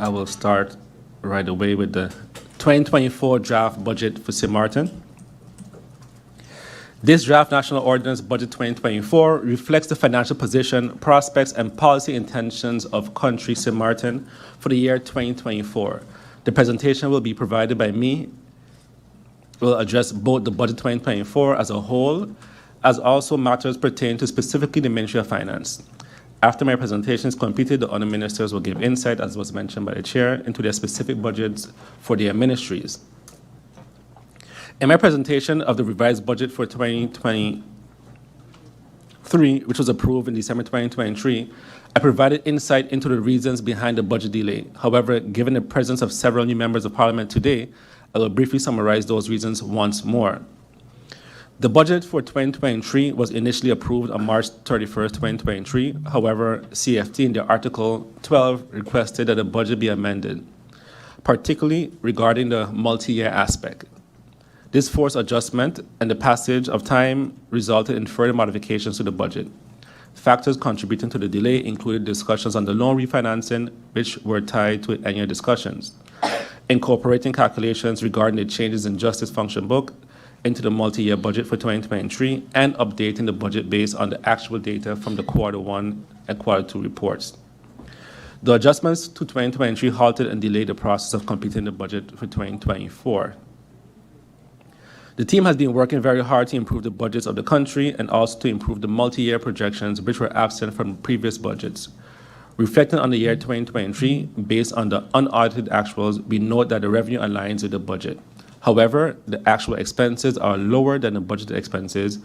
I will start right away with the 2024 draft budget for St. Martin. This draft National Ordinance Budget 2024 reflects the financial position, prospects, and policy intentions of Country St. Martin for the year 2024. The presentation will be provided by me. Will address both the Budget 2024 as a whole, as also matters pertaining to specifically the Ministry of Finance. After my presentation is completed, the other ministers will give insight, as was mentioned by the chair, into their specific budgets for their ministries. In my presentation of the revised budget for 2023, which was approved in December 2023, I provided insight into the reasons behind the budget delay. However, given the presence of several new members of Parliament today, I will briefly summarize those reasons once more. The budget for 2023 was initially approved on March 31st, 2023. However, CFT in their Article 12 requested that the budget be amended, particularly regarding the multi-year aspect. This forced adjustment and the passage of time resulted in further modifications to the budget. Factors contributing to the delay included discussions on the loan refinancing, which were tied to annual discussions, incorporating calculations regarding the changes in Justice Function Book into the multi-year budget for 2023, and updating the budget based on the actual data from the Q1 and Q2 reports. The adjustments to 2023 halted and delayed the process of completing the budget for 2024. The team has been working very hard to improve the budgets of the country and also to improve the multi-year projections which were absent from previous budgets. Reflecting on the year 2023, based on the unaudited actuals, we note that the revenue aligns with the budget. However, the actual expenses are lower than the budgeted expenses,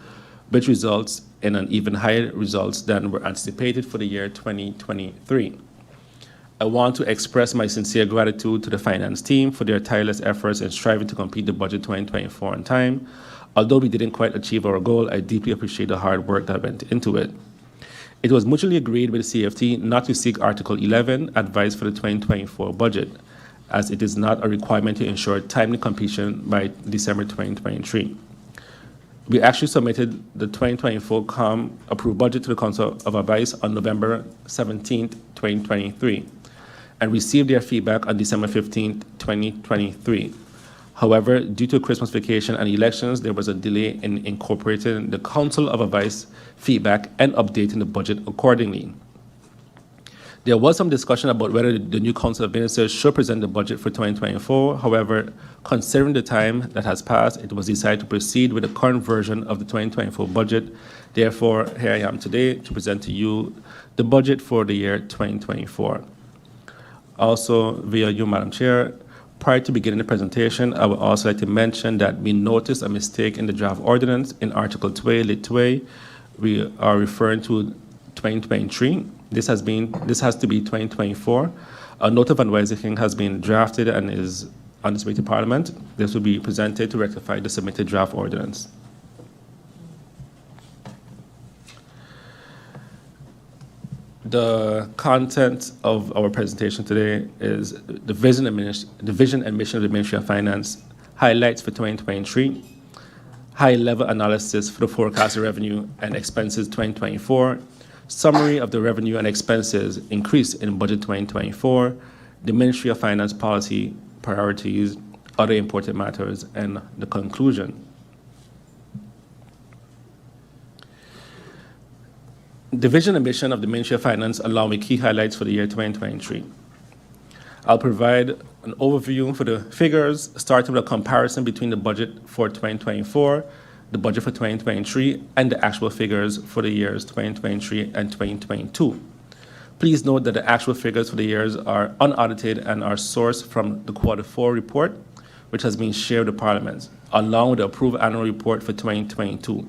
which results in an even higher results than were anticipated for the year 2023. I want to express my sincere gratitude to the finance team for their tireless efforts in striving to complete the budget 2024 on time. Although we didn't quite achieve our goal, I deeply appreciate the hard work that went into it. It was mutually agreed with the CFT not to seek Article 11 advice for the 2024 budget, as it is not a requirement to ensure timely completion by December 2023. We actually submitted the 2024 COM approved budget to the Council of Advice on November 17, 2023, and received their feedback on December 15, 2023. However, due to Christmas vacation and elections, there was a delay in incorporating the Council of Advice feedback and updating the budget accordingly. There was some discussion about whether the new Council of Ministers should present the budget for 2024. However, considering the time that has passed, it was decided to proceed with the current version of the 2024 budget. Therefore, here I am today to present to you the budget for the year 2024. Also, via you, Madam Chair, prior to beginning the presentation, I would also like to mention that we noticed a mistake in the draft ordinance in Article 12, Lit. 2A. We are referring to 2023. This has to be 2024. A note of advising has been drafted and is on its way to Parliament. This will be presented to rectify the submitted draft ordinance. The content of our presentation today is the vision and mission of the Ministry of Finance, highlights for 2023, high-level analysis for the forecasted revenue and expenses 2024, summary of the revenue and expenses increase in budget 2024, the Ministry of Finance policy priorities, other important matters, and the conclusion. The vision and mission of the Ministry of Finance allow me key highlights for the year 2023. I'll provide an overview for the figures, starting with a comparison between the budget for 2024, the budget for 2023, and the actual figures for the years 2023 and 2022. Please note that the actual figures for the years are unaudited and are sourced from the Q4 report, which has been shared with Parliament, along with the approved annual report for 2022.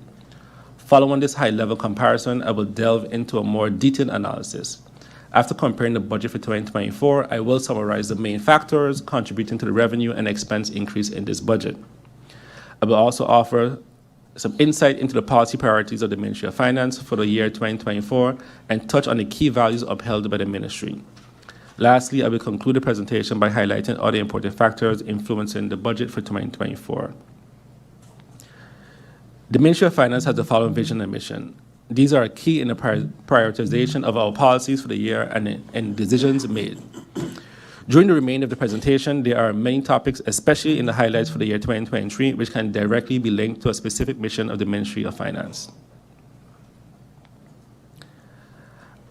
Following this high-level comparison, I will delve into a more detailed analysis. After comparing the budget for 2024, I will summarize the main factors contributing to the revenue and expense increase in this budget. I will also offer some insight into the policy priorities of the Ministry of Finance for the year 2024 and touch on the key values upheld by the ministry. Lastly, I will conclude the presentation by highlighting other important factors influencing the budget for 2024. The Ministry of Finance has the following vision and mission. These are key in the prioritization of our policies for the year and in decisions made. During the remainder of the presentation, there are many topics, especially in the highlights for the year 2023, which can directly be linked to a specific mission of the Ministry of Finance.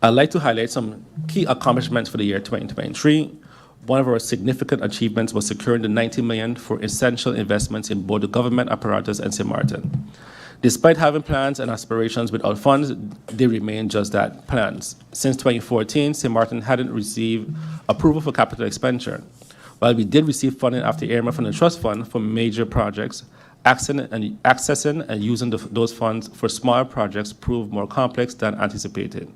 I'd like to highlight some key accomplishments for the year 2023. One of our significant achievements was securing the $90 million for essential investments in both the government apparatus and St. Martin. Despite having plans and aspirations without funds, they remain just that, plans. Since 2014, St. Martin hadn't received approval for capital expenditure. While we did receive funding after earmark from the trust fund for major projects, accessing and using those funds for smaller projects proved more complex than anticipated.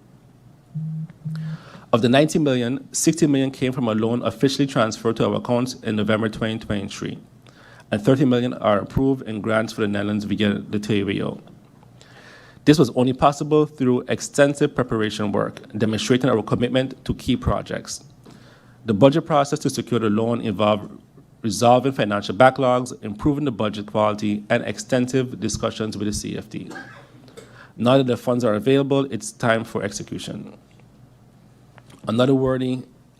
Of the $90 million, $60 million came from a loan officially transferred to our accounts in November 2023. And $30 million are approved in grants for the Netherlands via the TWO. This was only possible through extensive preparation work, demonstrating our commitment to key projects. The budget process to secure the loan involved resolving financial backlogs, improving the budget quality, and extensive discussions with the CFD. Now that the funds are available, it's time for execution.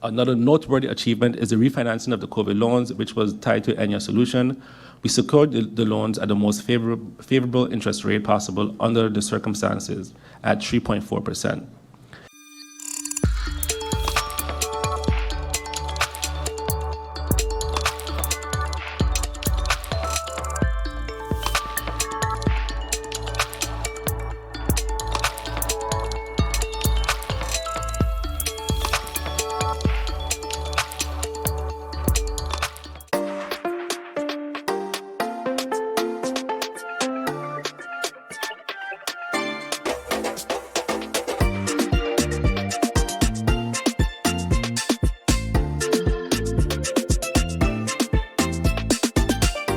Another noteworthy achievement is the refinancing of the COVID loans, which was tied to ENYA solution. We secured the loans at the most favorable interest rate possible under the circumstances at 3.4%.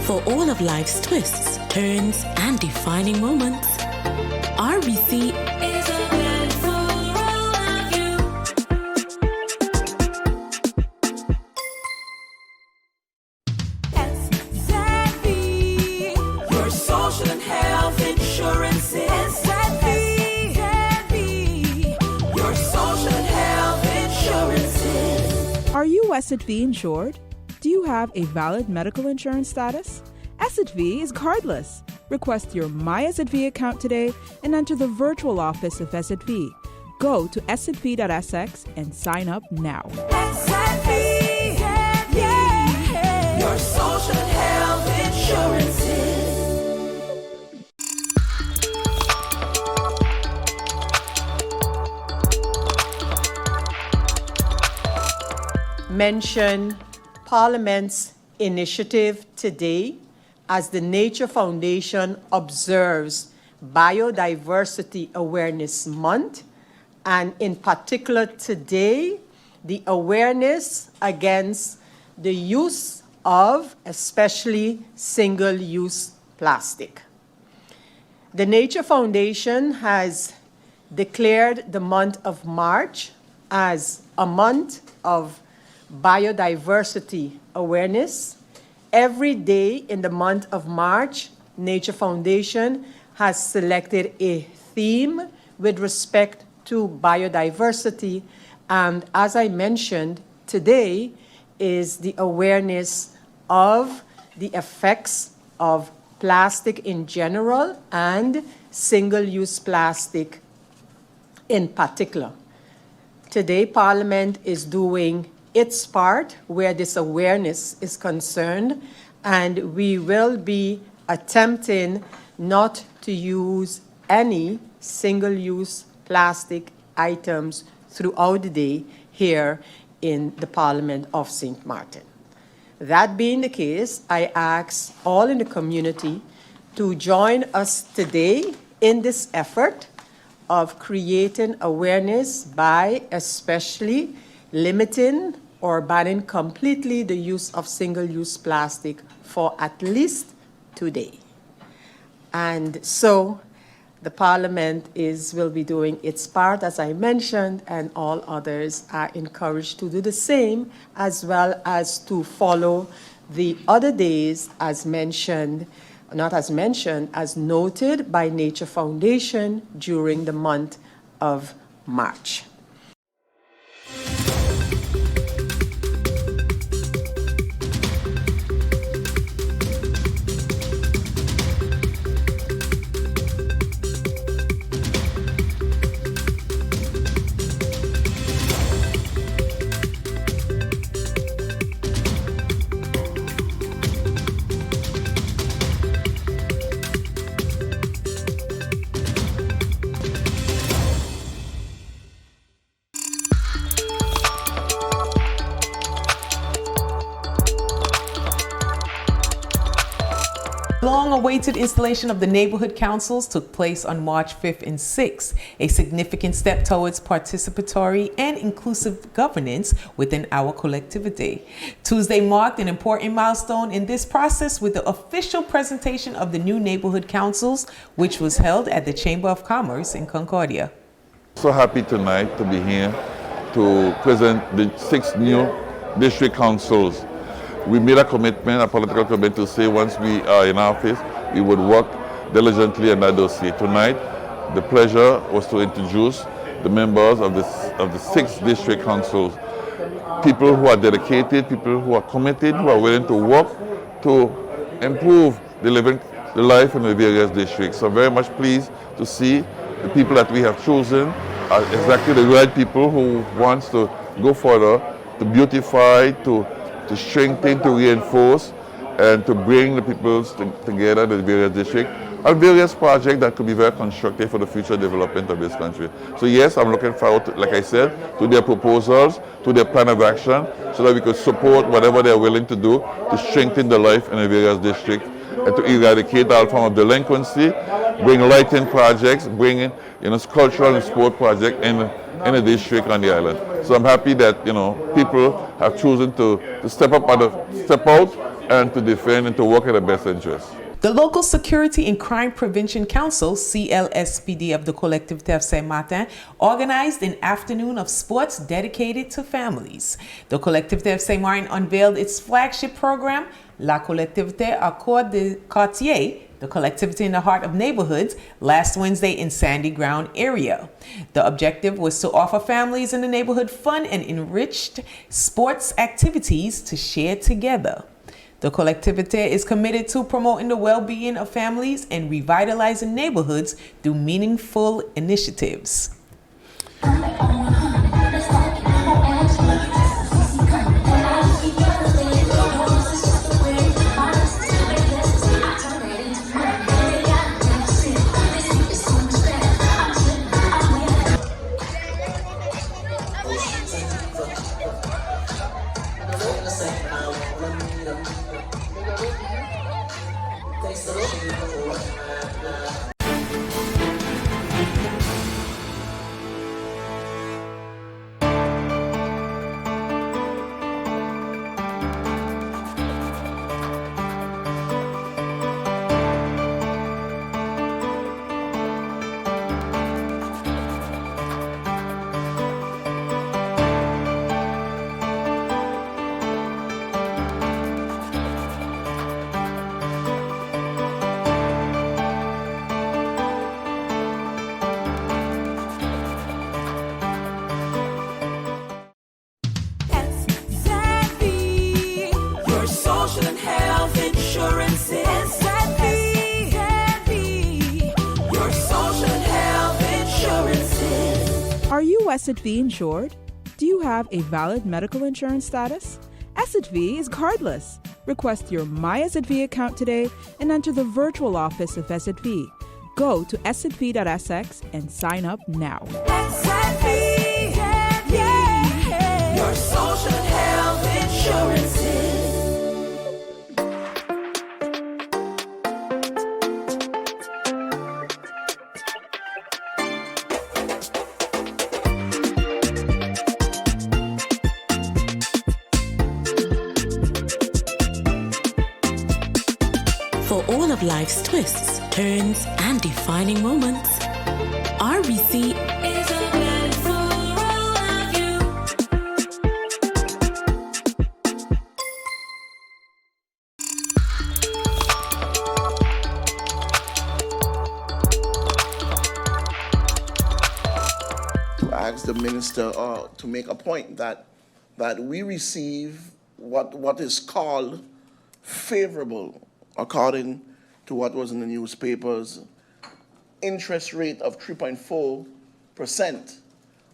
For all of life's twists, turns, and defining moments, RBC is a blend for all of you. SXM, your social and health insurance is SXM, your social and health insurance is. Are you SXM insured? Do you have a valid medical insurance status? SXV is cardless. Request your My SXV account today and enter the virtual office of SXV. Go to sxv.sx and sign up now. SXV, yeah. Your social and health insurances. Mention Parliament's initiative today as the Nature Foundation observes Biodiversity Awareness Month, and in particular today, the awareness against the use of especially single-use plastic. The Nature Foundation has declared the month of March as a month of biodiversity awareness. Every day in the month of March, Nature Foundation has selected a theme with respect to biodiversity. And as I mentioned, today is the awareness of the effects of plastic in general and single-use plastic in particular. Today, Parliament is doing its part where this awareness is concerned, and we will be attempting not to use any single-use plastic items throughout the day here in the Parliament of St. Martin. That being the case, I ask all in the community to join us today in this effort of creating awareness by especially limiting or banning completely the use of single-use plastic for at least today. And so the Parliament will be doing its part, as I mentioned, and all others are encouraged to do the same, as well as to follow the other days as mentioned, not as mentioned, as noted by Nature Foundation during the month of March. Long-awaited installation of the neighborhood councils took place on March 5th and 6th, a significant step towards participatory and inclusive governance within our collectivity. Tuesday marked an important milestone in this process with the official presentation of the new neighborhood councils, which was held at the Chamber of Commerce in Concordia. So happy tonight to be here to present the 6 new district councils. We made a commitment, a political commitment, to say once we are in office, we would work diligently on that dossier. Tonight, the pleasure was to introduce the members of the 6 district councils. People who are dedicated, people who are committed, who are willing to work to improve the life in the various districts. So I'm very much pleased to see the people that we have chosen are exactly the right people who wants to go further, to beautify, to strengthen, to reinforce, and to bring the peoples together, the various districts, on various projects that could be very constructive for the future development of this country. So yes, I'm looking forward, to, like I said, to their proposals, to their plan of action, so that we could support whatever they're willing to do to strengthen the life in the various districts and to eradicate all form of delinquency, bring lighting projects, bring in, cultural and sport projects in the district on the island. So I'm happy that people have chosen to step out and to defend and to work in the best interest. The Local Security and Crime Prevention Council, CLSPD of the Collectivité of Saint-Martin, organized an afternoon of sports dedicated to families. The Collectivité of Saint-Martin unveiled its flagship program, La Collectivité à Cœur de Quartier, the collectivity in the heart of neighborhoods, last Wednesday in Sandy Ground area. The objective was to offer families in the neighborhood fun and enriched sports activities to share together. The collectivity is committed to promoting the well-being of families and revitalizing neighborhoods through meaningful initiatives. Are you SXM insured? Do you have a valid medical insurance status? SXM is cardless. Request your My SXM account today and enter the virtual office of SXM. Go to sxv.sx and sign up now. SXM, yeah. Your social health insurances. For all of life's twists, turns, and defining moments, RBC is a blend for all of you. To ask the minister to make a point that we receive what is called favorable, according to what was in the newspapers, interest rate of 3.4%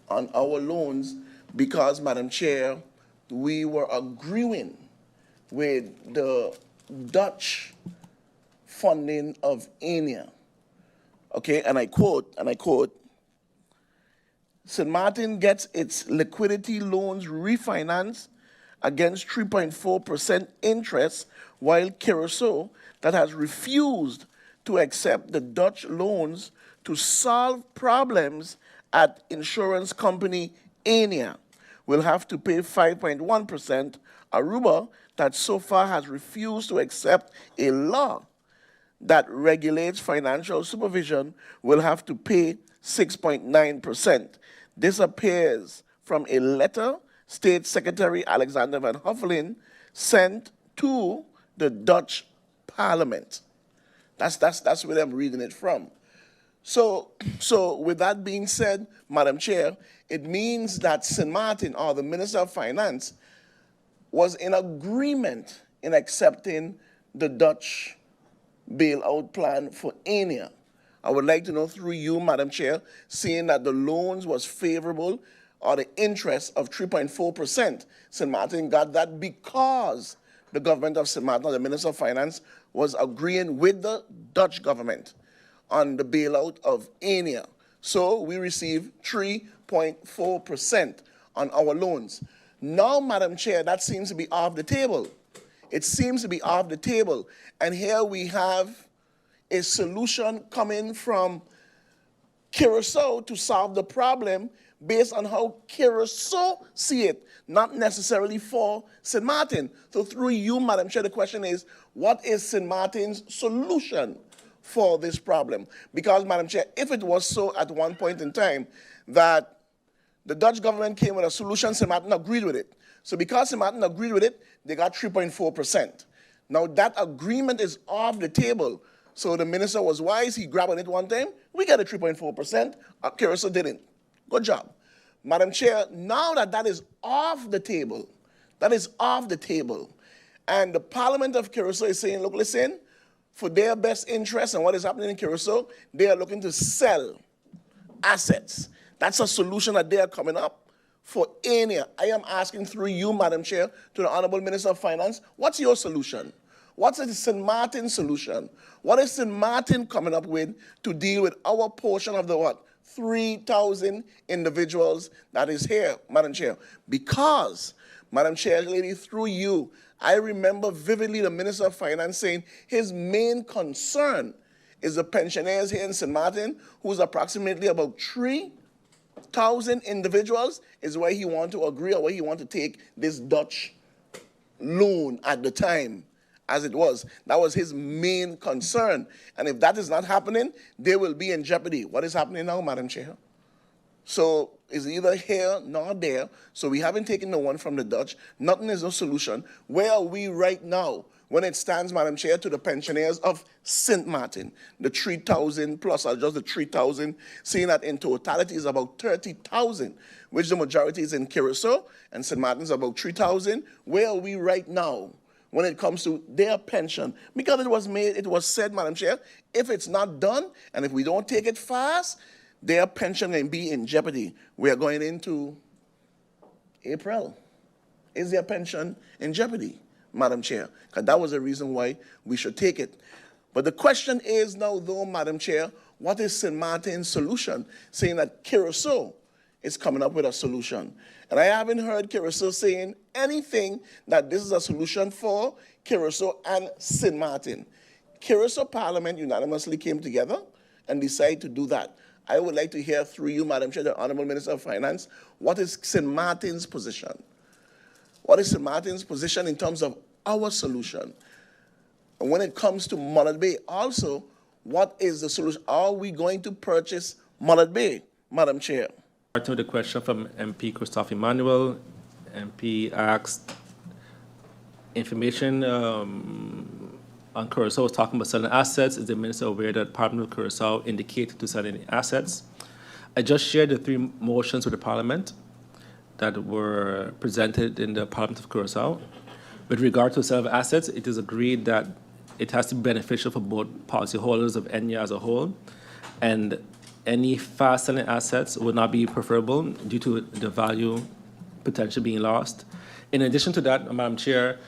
on our loans because, Madam Chair, we were agreeing with the Dutch funding of ANIA. Okay, and I quote, St. Martin gets its liquidity loans refinanced against 3.4% interest, while Curacao, that has refused to accept the Dutch loans to solve problems at insurance company Ania, will have to pay 5.1%. Aruba, that so far has refused to accept a law that regulates financial supervision, will have to pay 6.9%. This appears from a letter State Secretary Alexander Van Huffelen sent to the Dutch Parliament. That's where I'm reading it from. So with that being said, Madam Chair, it means that St. Martin, or the Minister of Finance, was in agreement in accepting the Dutch bailout plan for Ania. I would like to know through you, Madam Chair, seeing that the loans was favorable, or the interest of 3.4%. St. Martin got that because the government of St. Martin, or the Minister of Finance, was agreeing with the Dutch government on the bailout of Ania. So we received 3.4% on our loans. Now, Madam Chair, that seems to be off the table. It seems to be off the table. And here we have a solution coming from Curacao to solve the problem based on how Curacao see it, not necessarily for St. Martin. So through you, Madam Chair, the question is, what is St. Martin's solution for this problem? Because, Madam Chair, if it was so at one point in time that the Dutch government came with a solution, St. Martin agreed with it. So because St. Martin agreed with it, they got 3.4%. Now that agreement is off the table. So the minister was wise, he grabbed on it one time, we got a 3.4%, Curacao didn't. Good job. Madam Chair, now that is off the table, and the Parliament of Curacao is saying, look, listen, for their best interest and what is happening in Curacao, they are looking to sell assets. That's a solution that they are coming up for Ania. I am asking through you, Madam Chair, to the Honorable Minister of Finance, what's your solution? What's the St. Martin solution? What is St. Martin coming up with to deal with our portion of the what? 3,000 individuals that is here, Madam Chair. Because, Madam Chair, lady, through you, I remember vividly the Minister of Finance saying his main concern is the pensioners here in St. Martin, who's approximately about 3,000 individuals, is where he want to agree or where he want to take this Dutch loan at the time. As it was. That was his main concern. And if that is not happening, they will be in jeopardy. What is happening now, Madam Chair? So it's either here nor there. So we haven't taken the one from the Dutch. Nothing is no solution. Where are we right now when it stands, Madam Chair, to the pensioners of St. Martin? The 3,000 plus, or just the 3,000, seeing that in totality is about 30,000, which the majority is in Curacao, and St. Martin's about 3,000. Where are we right now when it comes to their pension? Because it was said, Madam Chair, if it's not done, and if we don't take it fast, their pension may be in jeopardy. We are going into April. Is their pension in jeopardy, Madam Chair? Because that was the reason why we should take it. But the question is now, though, Madam Chair, what is St. Martin's solution? Saying that Curacao is coming up with a solution. And I haven't heard Curacao saying anything that this is a solution for Curacao and St. Martin. Curacao Parliament unanimously came together and decided to do that. I would like to hear through you, Madam Chair, the Honorable Minister of Finance, what is St. Martin's position? What is St. Martin's position in terms of our solution? And when it comes to Mullet Bay, also, what is the solution? Are we going to purchase Mullet Bay, Madam Chair? To the question from MP Christophe Emmanuel, MP asked information on Curacao was talking about selling assets. Is the minister aware that Parliament of Curacao indicated to sell any assets? I just shared the 3 motions with the Parliament that were presented in the Parliament of Curacao. With regard to sale of assets, it is agreed that it has to be beneficial for both policyholders of Enya as a whole, and any fast-selling assets would not be preferable due to the value potentially being lost. In addition to that, Madam Chair,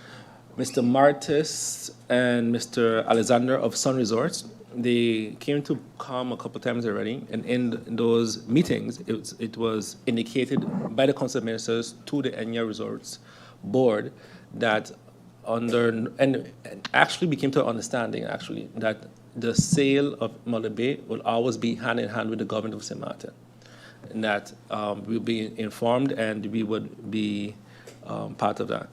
Mr. Martis and Mr. Alexander of Sun Resorts, they came to COM a couple of times already, and in those meetings, it was indicated by the Council of Ministers to the Enya Resorts board that and actually we came to an understanding actually that the sale of Muller Bay will always be hand in hand with the government of St. Martin, and that we'll be informed and we would be part of that.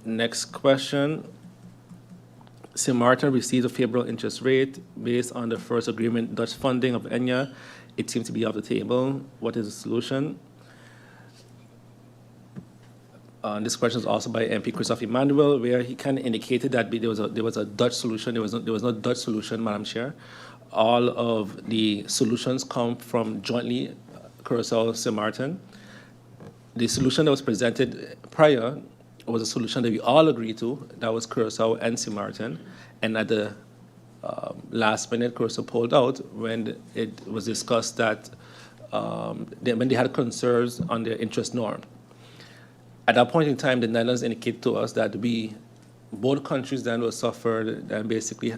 Next question. St. Martin received a favorable interest rate based on the first agreement Dutch funding of ENYA. It seems to be off the table. What is the solution? This question is also by MP Christophe Emmanuel, where he kind of indicated that there was a Dutch solution. There was no Dutch solution, Madam Chair. All of the solutions come from jointly Curaçao, St. Martin. The solution that was presented prior was a solution that we all agreed to. That was Curaçao and St. Martin. And at the last minute, Curaçao pulled out when it was discussed that when they had concerns on their interest norm. At that point in time, the Netherlands indicated to us that both countries then will suffer and basically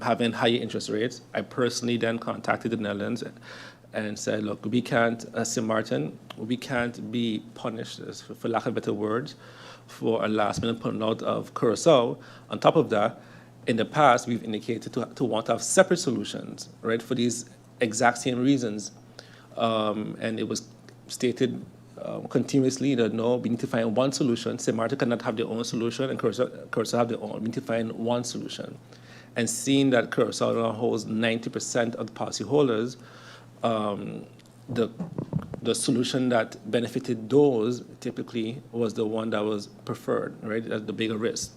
having higher interest rates. I personally then contacted the Netherlands and said, look, we can't, as St. Martin, we can't be punished, for lack of better words, for a last-minute pulling out of Curaçao. On top of that, in the past, we've indicated to want to have separate solutions, right, for these exact same reasons. And it was stated continuously that no, we need to find one solution. St. Martin cannot have their own solution, and Curaçao have their own. We need to find one solution. And seeing that Curaçao now holds 90% of the policyholders, the solution that benefited those typically was the one that was preferred, right, at the bigger risk.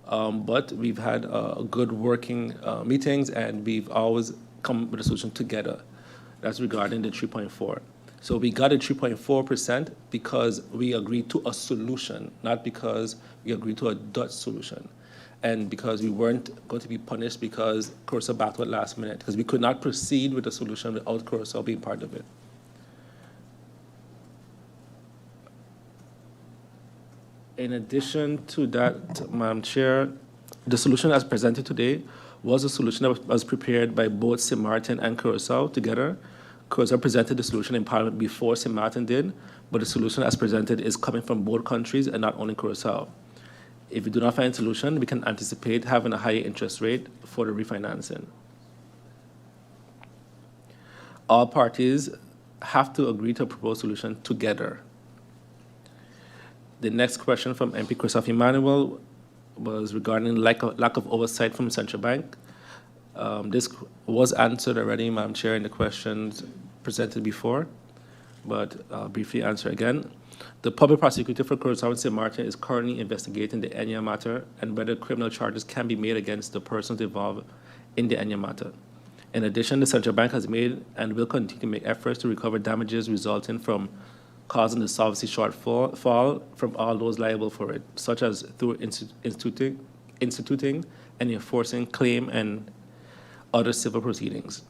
But we've had good working meetings, and we've always come with a solution together. That's regarding the 3.4. So we got a 3.4% because we agreed to a solution, not because we agreed to a Dutch solution. And because we weren't going to be punished because Curaçao backed out last minute, because we could not proceed with the solution without Curaçao being part of it. In addition to that, Madam Chair, the solution as presented today was a solution that was prepared by both St. Martin and Curaçao together. Curaçao presented the solution in Parliament before St. Martin did, but the solution as presented is coming from both countries and not only Curaçao. If we do not find a solution, we can anticipate having a higher interest rate for the refinancing. All parties have to agree to a proposed solution together. The next question from MP Christophe Emmanuel was regarding lack of oversight from Central Bank. This was answered already, Madam Chair, in the questions presented before, but I'll briefly answer again. The public prosecutor for Curaçao and St. Martin is currently investigating the ENYA matter and whether criminal charges can be made against the persons involved in the ENYA matter. In addition, the Central Bank has made and will continue to make efforts to recover damages resulting from causing the solvency shortfall from all those liable for it, such as through instituting and enforcing claim and other civil proceedings.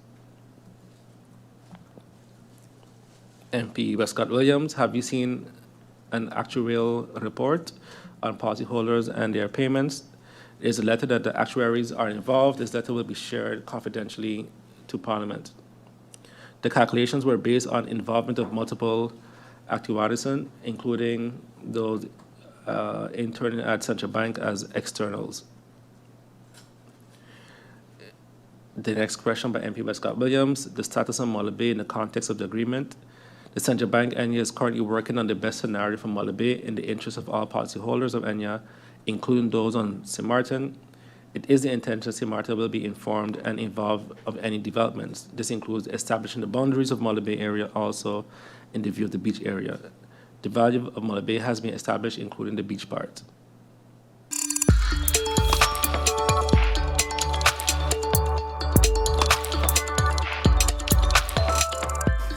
MP Westcott Williams, have you seen an actuarial report on policyholders and their payments? There's a letter that the actuaries are involved. This letter will be shared confidentially to Parliament. The calculations were based on involvement of multiple actuaries, including those interning at Central Bank as externals. The next question by MP Westcott Williams, the status of Muller Bay in the context of the agreement. The Central Bank ENYA is currently working on the best scenario for Muller Bay in the interest of all policyholders of ENYA, including those on St. Martin. It is the intention St. Martin will be informed and involved of any developments. This includes establishing the boundaries of Muller Bay area also in the view of the beach area. The value of Muller Bay has been established, including the beach part.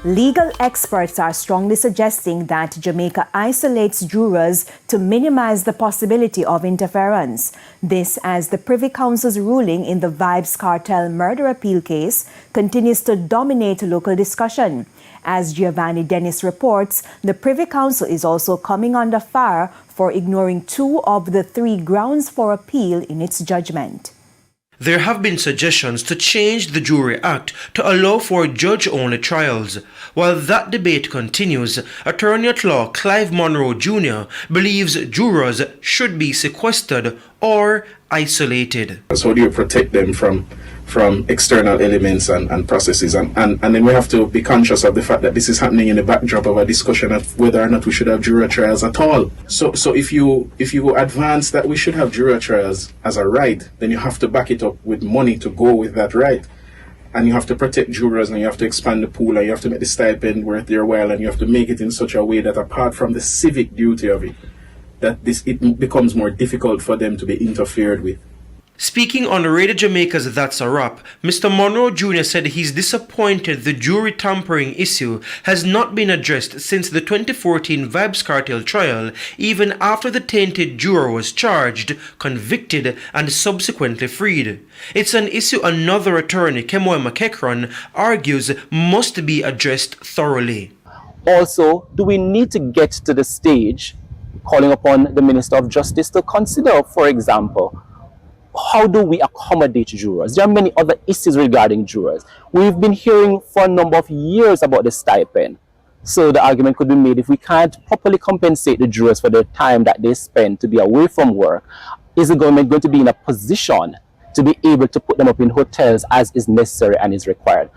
Legal experts are strongly suggesting that Jamaica isolates jurors to minimize the possibility of interference. This as the Privy Council's ruling in the Vibes Cartel murder appeal case continues to dominate local discussion. As Giovanni Dennis reports, the Privy Council is also coming under fire for ignoring 2 of the 3 grounds for appeal in its judgment. There have been suggestions to change the Jury Act to allow for judge-only trials. While that debate continues, Attorney-at-Law Clive Monroe Jr. believes jurors should be sequestered or isolated. So how do you protect them from external elements and processes? And then we have to be conscious of the fact that this is happening in the backdrop of a discussion of whether or not we should have jury trials at all. So if you advance that we should have jury trials as a right, then you have to back it up with money to go with that right. And you have to protect jurors, and you have to expand the pool, and you have to make the stipend worth their while, and you have to make it in such a way that apart from the civic duty of it, that it becomes more difficult for them to be interfered with. Speaking on Radio Jamaica's That's a Wrap, Mr. Monroe Jr. said he's disappointed the jury tampering issue has not been addressed since the 2014 Vybz Kartel trial, even after the tainted juror was charged, convicted, and subsequently freed. It's an issue another attorney, Kemoy McEachron, argues must be addressed thoroughly. Also, do we need to get to the stage calling upon the Minister of Justice to consider, for example, how do we accommodate jurors? There are many other issues regarding jurors. We've been hearing for a number of years about the stipend. So the argument could be made, if we can't properly compensate the jurors for the time that they spend to be away from work, is the government going to be in a position to be able to put them up in hotels as is necessary and is required?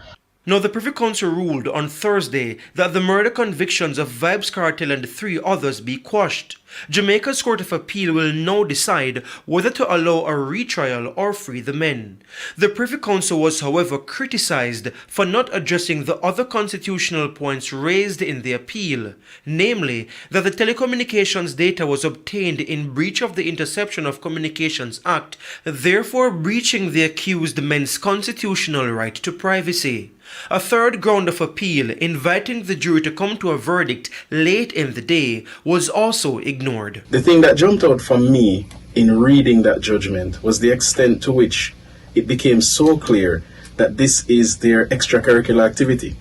Now, the Privy Council ruled on Thursday that the murder convictions of Vybz Kartel and 3 others be quashed. Jamaica's Court of Appeal will now decide whether to allow a retrial or free the men. The Privy Council was, however, criticized for not addressing the other constitutional points raised in the appeal, namely that the telecommunications data was obtained in breach of the Interception of Communications Act, therefore breaching the accused men's constitutional right to privacy. A third ground of appeal, inviting the jury to come to a verdict late in the day, was also ignored. The thing that jumped out for me in reading that judgment was the extent to which it became so clear that this is their extracurricular activity.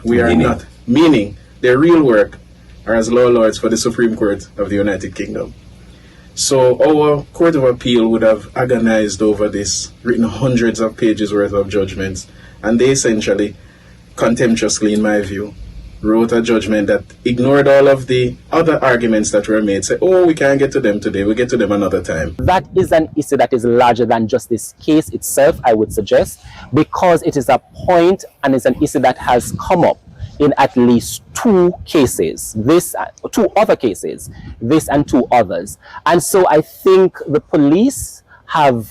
We are not, meaning their real work are as law lords for the Supreme Court of the United Kingdom. So our Court of Appeal would have agonized over this, written hundreds of pages worth of judgments, and they essentially, contemptuously in my view, wrote a judgment that ignored all of the other arguments that were made. Say, oh, we can't get to them today, we'll get to them another time. That is an issue that is larger than just this case itself, I would suggest, because it is a point and it's an issue that has come up in at least 2 cases, 2 other cases, this and 2 others. And so I think the police have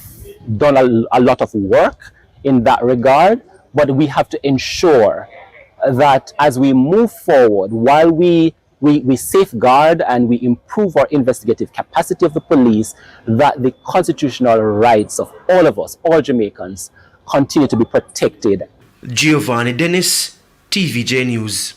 done a lot of work in that regard, but we have to ensure that as we move forward, while we safeguard and we improve our investigative capacity of the police, that the constitutional rights of all of us, all Jamaicans, continue to be protected. Giovanni Dennis, TVJ News.